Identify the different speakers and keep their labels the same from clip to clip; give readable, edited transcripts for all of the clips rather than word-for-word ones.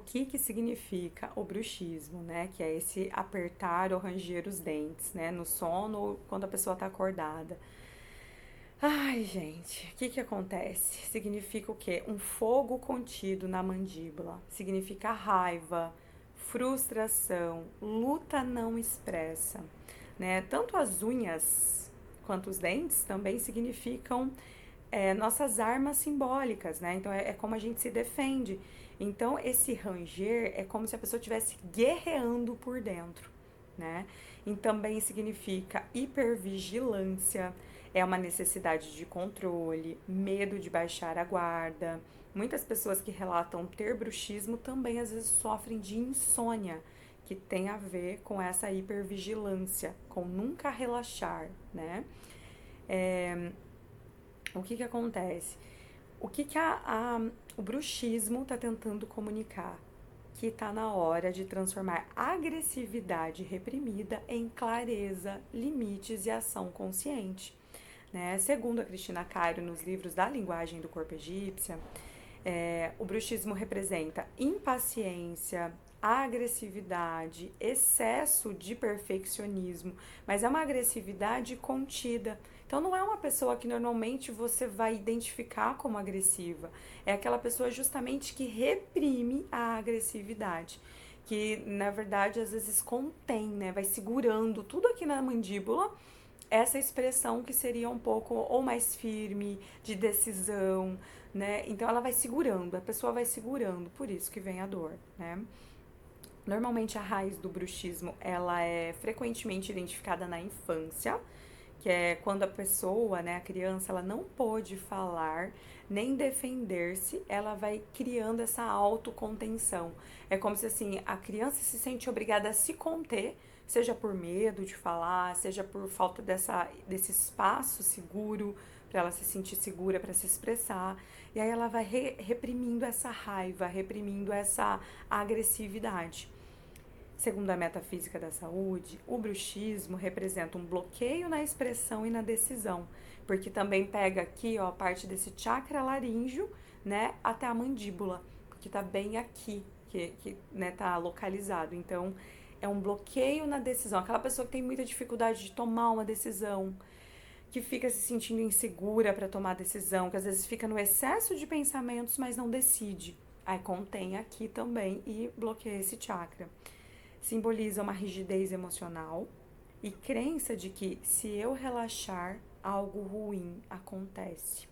Speaker 1: que significa o bruxismo, né? Que é esse apertar ou ranger os dentes, né? No sono ou quando a pessoa está acordada. Ai, gente, o que acontece? Significa o quê? Um fogo contido na mandíbula. Significa raiva, frustração, luta não expressa, né? Tanto as unhas quanto os dentes também significam nossas armas simbólicas, né? Então é como a gente se defende. Então esse ranger é como se a pessoa estivesse guerreando por dentro, né? E também significa hipervigilância, é uma necessidade de controle, medo de baixar a guarda. Muitas pessoas que relatam ter bruxismo também às vezes sofrem de insônia, que tem a ver com essa hipervigilância, com nunca relaxar, né? O que acontece? O que o bruxismo está tentando comunicar? Que está na hora de transformar agressividade reprimida em clareza, limites e ação consciente. Né? Segundo a Cristina Cairo, nos livros da linguagem do corpo egípcia, o bruxismo representa impaciência, agressividade, excesso de perfeccionismo, mas é uma agressividade contida. Então não é uma pessoa que normalmente você vai identificar como agressiva, é aquela pessoa justamente que reprime a agressividade, que na verdade às vezes contém, né, vai segurando tudo aqui na mandíbula, essa expressão que seria um pouco ou mais firme, de decisão, né? Então ela vai segurando, a pessoa vai segurando, por isso que vem a dor, né? Normalmente a raiz do bruxismo, ela é frequentemente identificada na infância, que é quando a pessoa, né, a criança, ela não pôde falar nem defender-se, ela vai criando essa autocontenção. É como se assim, a criança se sente obrigada a se conter, seja por medo de falar, seja por falta desse espaço seguro para ela se sentir segura para se expressar. E aí ela vai reprimindo essa raiva, reprimindo essa agressividade. Segundo a metafísica da saúde, o bruxismo representa um bloqueio na expressão e na decisão, porque também pega aqui, ó, a parte desse chakra laríngeo, né, até a mandíbula, que tá bem aqui, que né, tá localizado. Então, é um bloqueio na decisão. Aquela pessoa que tem muita dificuldade de tomar uma decisão, que fica se sentindo insegura para tomar decisão, que às vezes fica no excesso de pensamentos, mas não decide. Aí contém aqui também e bloqueia esse chakra. Simboliza uma rigidez emocional e crença de que se eu relaxar, algo ruim acontece.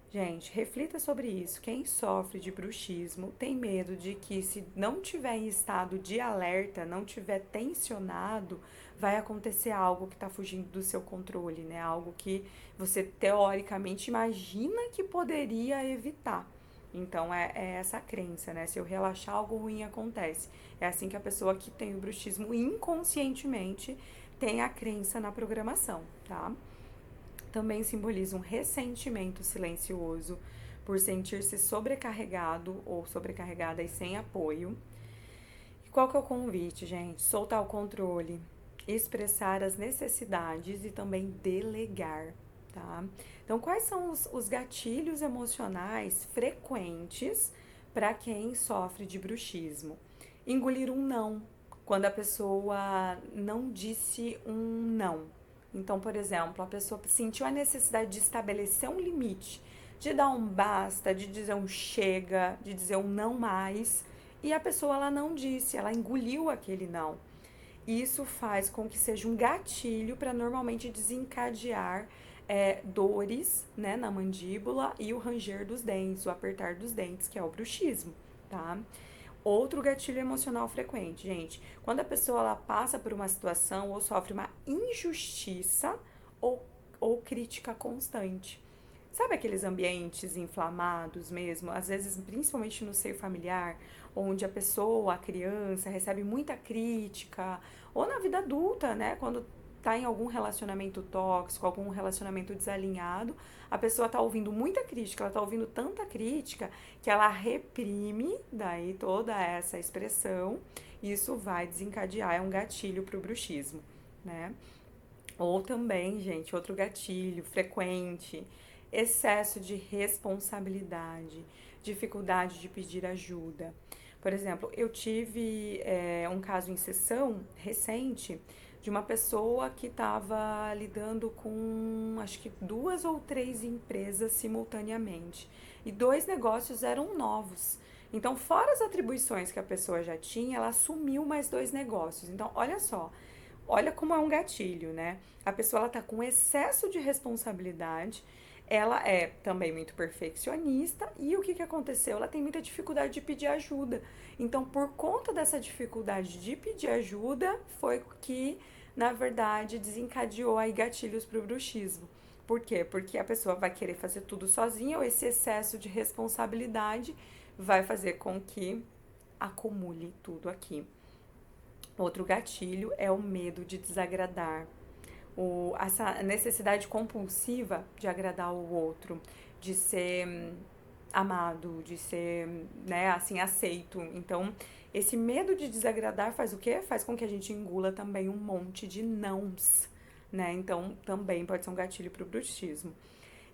Speaker 1: Gente, reflita sobre isso. Quem sofre de bruxismo tem medo de que, se não tiver em estado de alerta, não tiver tensionado, vai acontecer algo que está fugindo do seu controle, né? Algo que você teoricamente imagina que poderia evitar. Então é essa crença, né? Se eu relaxar, algo ruim acontece. É assim que a pessoa que tem o bruxismo inconscientemente tem a crença na programação, tá? Também simboliza um ressentimento silencioso por sentir-se sobrecarregado ou sobrecarregada e sem apoio. E qual que é o convite, gente? Soltar o controle, expressar as necessidades e também delegar, tá? Então, quais são os gatilhos emocionais frequentes para quem sofre de bruxismo? Engolir um não, quando a pessoa não disse um não. Então, por exemplo, a pessoa sentiu a necessidade de estabelecer um limite, de dar um basta, de dizer um chega, de dizer um não mais, e a pessoa ela não disse, ela engoliu aquele não. Isso faz com que seja um gatilho para normalmente desencadear dores, né, na mandíbula e o ranger dos dentes, o apertar dos dentes, que é o bruxismo, tá? Outro gatilho emocional frequente, gente, quando a pessoa ela passa por uma situação ou sofre uma injustiça ou crítica constante. Sabe aqueles ambientes inflamados mesmo? Às vezes, principalmente no seio familiar, onde a pessoa, a criança, recebe muita crítica, ou na vida adulta, né? Quando tá em algum relacionamento tóxico, algum relacionamento desalinhado, a pessoa tá ouvindo muita crítica, ela tá ouvindo tanta crítica que ela reprime daí toda essa expressão, e isso vai desencadear, é um gatilho pro bruxismo, né? Ou também, gente, outro gatilho frequente, excesso de responsabilidade, dificuldade de pedir ajuda. Por exemplo, eu tive um caso em sessão recente de uma pessoa que estava lidando com, acho que 2 ou 3 empresas simultaneamente. E 2 negócios eram novos. Então, fora as atribuições que a pessoa já tinha, ela assumiu mais 2 negócios. Então, olha só, olha como é um gatilho, né? A pessoa ela tá com excesso de responsabilidade, ela é também muito perfeccionista e o que aconteceu? Ela tem muita dificuldade de pedir ajuda. Então, por conta dessa dificuldade de pedir ajuda, foi que, na verdade, desencadeou aí gatilhos para o bruxismo. Por quê? Porque a pessoa vai querer fazer tudo sozinha ou esse excesso de responsabilidade vai fazer com que acumule tudo aqui. Outro gatilho é o medo de desagradar, essa necessidade compulsiva de agradar o outro, de ser amado, de ser, né, assim, aceito. Então, esse medo de desagradar faz o quê? Faz com que a gente engula também um monte de nãos, né? Então, também pode ser um gatilho para o bruxismo.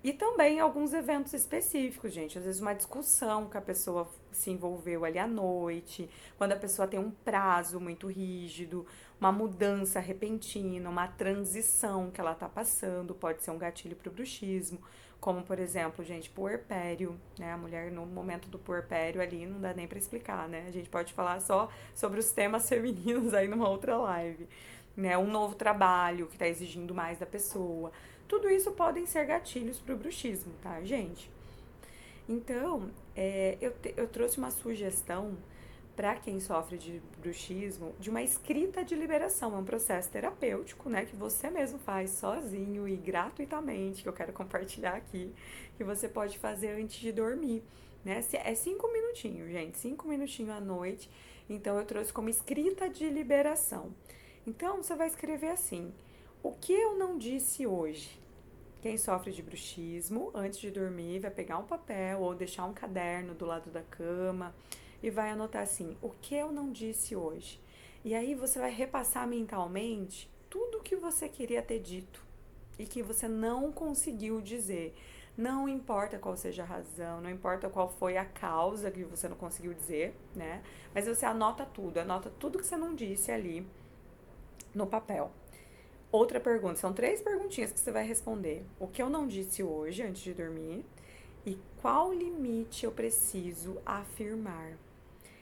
Speaker 1: E também alguns eventos específicos, gente. Às vezes uma discussão que a pessoa se envolveu ali à noite, quando a pessoa tem um prazo muito rígido, uma mudança repentina, uma transição que ela tá passando, pode ser um gatilho pro bruxismo. Como, por exemplo, gente, puerpério, né? A mulher no momento do puerpério ali não dá nem pra explicar, né? A gente pode falar só sobre os temas femininos aí numa outra live, né? Um novo trabalho que tá exigindo mais da pessoa. Tudo isso podem ser gatilhos para o bruxismo, tá, gente? Então, eu trouxe uma sugestão para quem sofre de bruxismo de uma escrita de liberação. É um processo terapêutico, né, que você mesmo faz sozinho e gratuitamente, que eu quero compartilhar aqui, que você pode fazer antes de dormir, né? É 5 minutinhos, gente, 5 minutinhos à noite. Então, eu trouxe como escrita de liberação. Então, você vai escrever assim: o que eu não disse hoje? Quem sofre de bruxismo, antes de dormir, vai pegar um papel ou deixar um caderno do lado da cama e vai anotar assim: o que eu não disse hoje? E aí você vai repassar mentalmente tudo o que você queria ter dito e que você não conseguiu dizer. Não importa qual seja a razão, não importa qual foi a causa que você não conseguiu dizer, né? Mas você anota tudo que você não disse ali no papel. Outra pergunta, são 3 perguntinhas que você vai responder. O que eu não disse hoje antes de dormir? E qual limite eu preciso afirmar?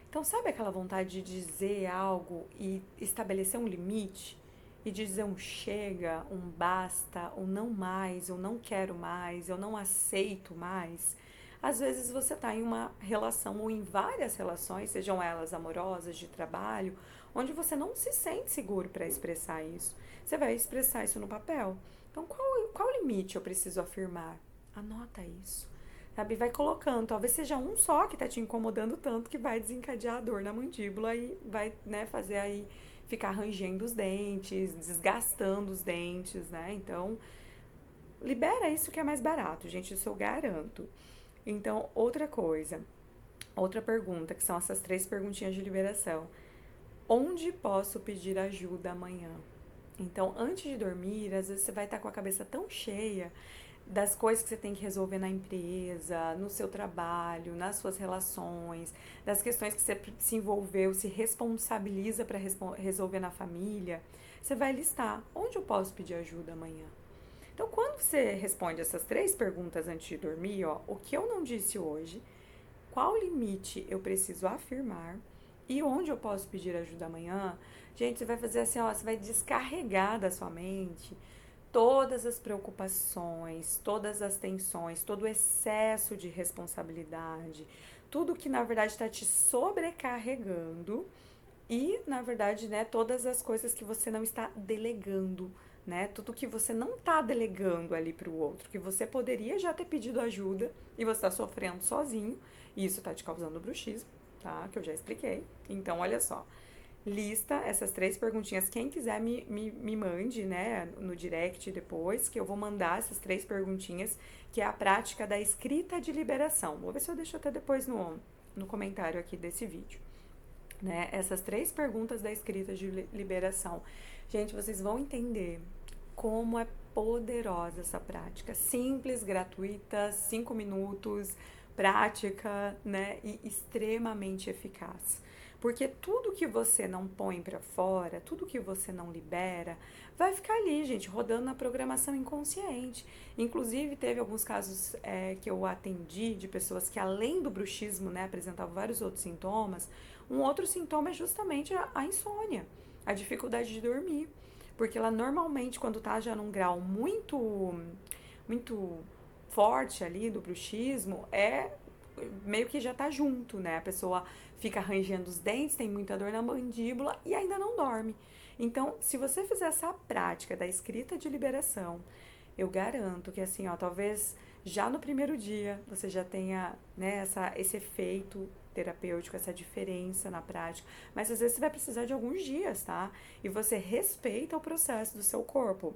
Speaker 1: Então, sabe aquela vontade de dizer algo e estabelecer um limite? E de dizer um chega, um basta, um não mais, eu não quero mais, eu não aceito mais? Às vezes você está em uma relação ou em várias relações, sejam elas amorosas, de trabalho, onde você não se sente seguro para expressar isso. Você vai expressar isso no papel. Então, qual limite eu preciso afirmar? Anota isso. Sabe? Vai colocando. Talvez seja um só que tá te incomodando tanto que vai desencadear a dor na mandíbula e vai, né, fazer aí ficar rangendo os dentes, desgastando os dentes, né? Então, libera isso que é mais barato, gente, isso eu garanto. Então, outra pergunta, que são essas 3 perguntinhas de liberação. Onde posso pedir ajuda amanhã? Então, antes de dormir, às vezes você vai estar com a cabeça tão cheia das coisas que você tem que resolver na empresa, no seu trabalho, nas suas relações, das questões que você se envolveu, se responsabiliza para resolver na família. Você vai listar: onde eu posso pedir ajuda amanhã? Então, quando você responde essas 3 perguntas antes de dormir, ó, o que eu não disse hoje, qual limite eu preciso afirmar e onde eu posso pedir ajuda amanhã, gente, você vai fazer assim, ó, você vai descarregar da sua mente todas as preocupações, todas as tensões, todo o excesso de responsabilidade, tudo que na verdade está te sobrecarregando e, na verdade, né, todas as coisas que você não está delegando, né? Tudo que você não está delegando ali para o outro, que você poderia já ter pedido ajuda e você está sofrendo sozinho, e isso está te causando bruxismo, tá? Que eu já expliquei. Então, olha só. Lista essas 3 perguntinhas. Quem quiser me mande, né, no direct depois, que eu vou mandar essas 3 perguntinhas, que é a prática da escrita de liberação. Vou ver se eu deixo até depois no comentário aqui desse vídeo. Né? Essas 3 perguntas da escrita de liberação. Gente, vocês vão entender como é poderosa essa prática. Simples, gratuita, 5 minutos, prática, né, e extremamente eficaz. Porque tudo que você não põe para fora, tudo que você não libera, vai ficar ali, gente, rodando na programação inconsciente. Inclusive, teve alguns casos que eu atendi de pessoas que, além do bruxismo, né, apresentavam vários outros sintomas. Um outro sintoma é justamente a insônia, a dificuldade de dormir. Porque ela normalmente, quando tá já num grau muito forte ali do bruxismo, meio que já tá junto, né? A pessoa fica rangendo os dentes, tem muita dor na mandíbula e ainda não dorme. Então, se você fizer essa prática da escrita de liberação, eu garanto que assim, ó, talvez já no primeiro dia você já tenha, né, esse efeito terapêutico, essa diferença na prática, mas às vezes você vai precisar de alguns dias, tá? E você respeita o processo do seu corpo.